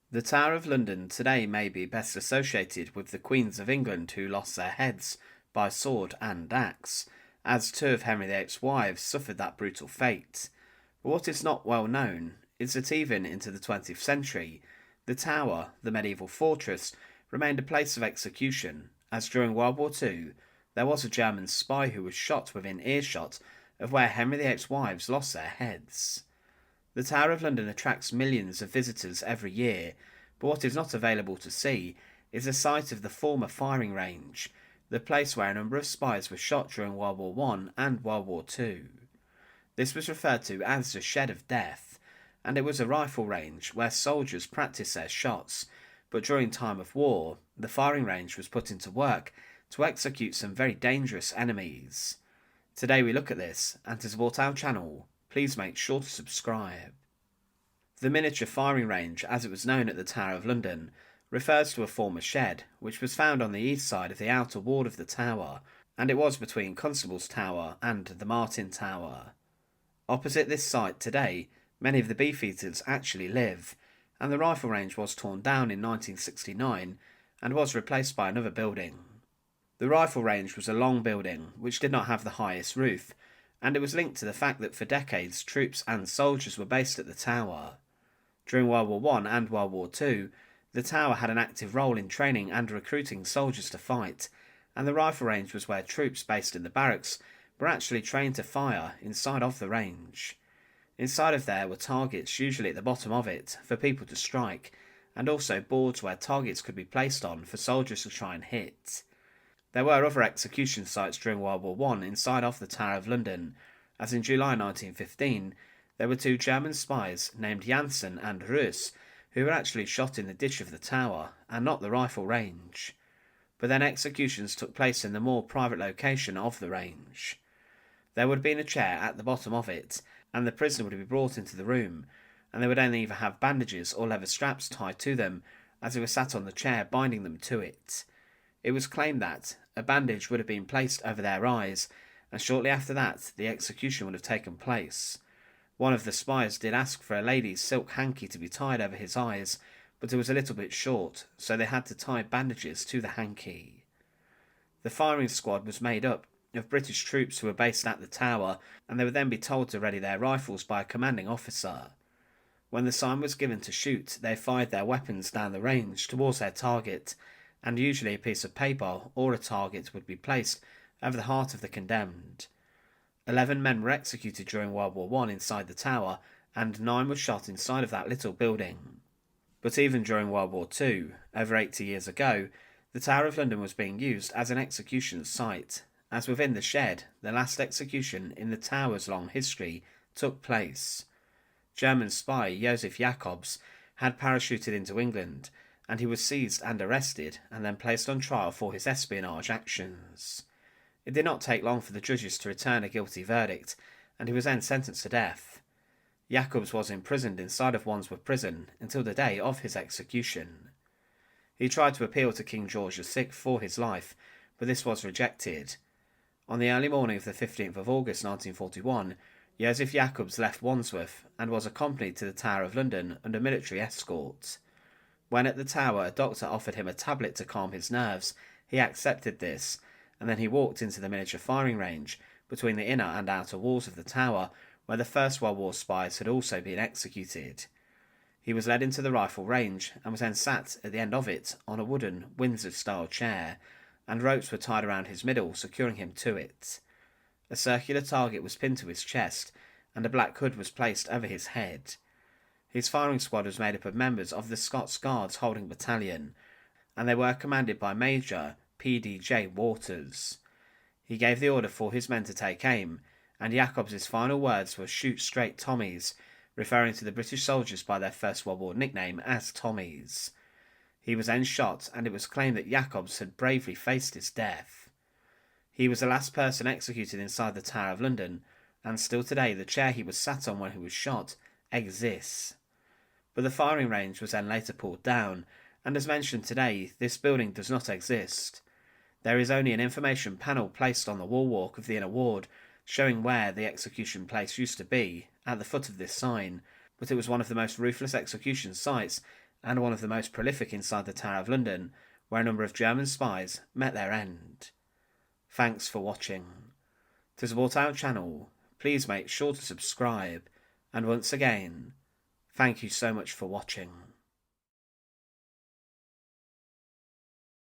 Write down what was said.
The Tower of London today may be best associated with the Queens of England who lost their heads by sword and axe, as two of Henry VIII's wives suffered that brutal fate. But what is not well known is that even into the 20th century, the Tower, the medieval fortress, remained a place of execution, as during World War II there was a German spy who was shot within earshot of where Henry VIII's wives lost their heads. The Tower of London attracts millions of visitors every year, but what is not available to see is the site of the former firing range, the place where a number of spies were shot during World War One and World War Two. This was referred to as the Shed of Death, and it was a rifle range where soldiers practiced their shots, but during time of war, the firing range was put into work to execute some very dangerous enemies. Today we look at this, and to support our channel, please make sure to subscribe. The miniature firing range, as it was known at the Tower of London, refers to a former shed which was found on the east side of the outer wall of the tower, and it was between Constable's Tower and the Martin Tower. Opposite this site today, many of the beefeaters actually live, and the rifle range was torn down in 1969 and was replaced by another building. The rifle range was a long building which did not have the highest roof, and it was linked to the fact that for decades troops and soldiers were based at the tower. During World War One and World War Two, the tower had an active role in training and recruiting soldiers to fight, and the rifle range was where troops based in the barracks were actually trained to fire inside of the range. Inside of there were targets, usually at the bottom of it, for people to strike, and also boards where targets could be placed on for soldiers to try and hit. There were other execution sites during World War One inside of the Tower of London, as in July 1915 there were two German spies named Janssen and Reuss who were actually shot in the ditch of the tower and not the rifle range. But then executions took place in the more private location of the range. There would have been a chair at the bottom of it, and the prisoner would be brought into the room, and they would then either have bandages or leather straps tied to them as they were sat on the chair binding them to it. It was claimed that a bandage would have been placed over their eyes, and shortly after that the execution would have taken place. One of the spies did ask for a lady's silk hanky to be tied over his eyes, but it was a little bit short, so they had to tie bandages to the hanky. The firing squad was made up of British troops who were based at the tower, and they would then be told to ready their rifles by a commanding officer. When the sign was given to shoot, they fired their weapons down the range towards their target, and usually a piece of paper or a target would be placed over the heart of the condemned. 11 men were executed during World War One inside the tower, and 9 were shot inside of that little building. But even during World War Two, over 80 years ago, the Tower of London was being used as an execution site, as within the shed, the last execution in the tower's long history took place. German spy Josef Jacobs had parachuted into England, and he was seized and arrested and then placed on trial for his espionage actions. It did not take long for the judges to return a guilty verdict, and he was then sentenced to death. Jacobs was imprisoned inside of Wandsworth Prison until the day of his execution. He tried to appeal to King George VI for his life, but this was rejected. On the early morning of the 15th of August 1941, Josef Jacobs left Wandsworth and was accompanied to the Tower of London under military escort. When at the tower a doctor offered him a tablet to calm his nerves, he accepted this, and then he walked into the miniature firing range between the inner and outer walls of the tower, where the First World War spies had also been executed. He was led into the rifle range and was then sat at the end of it on a wooden Windsor-style chair, and ropes were tied around his middle, securing him to it. A circular target was pinned to his chest, and a black hood was placed over his head. His firing squad was made up of members of the Scots Guards Holding Battalion, and they were commanded by Major P.D.J. Waters. He gave the order for his men to take aim, and Jacobs' final words were "Shoot straight, Tommies," referring to the British soldiers by their First World War nickname as Tommies. He was then shot, and it was claimed that Jacobs had bravely faced his death. He was the last person executed inside the Tower of London, and still today the chair he was sat on when he was shot exists. But the firing range was then later pulled down, and as mentioned today, this building does not exist. There is only an information panel placed on the wall walk of the inner ward, showing where the execution place used to be, at the foot of this sign, but it was one of the most ruthless execution sites and one of the most prolific inside the Tower of London, where a number of German spies met their end. Thanks for watching. To support our channel, please make sure to subscribe, and once again, thank you so much for watching.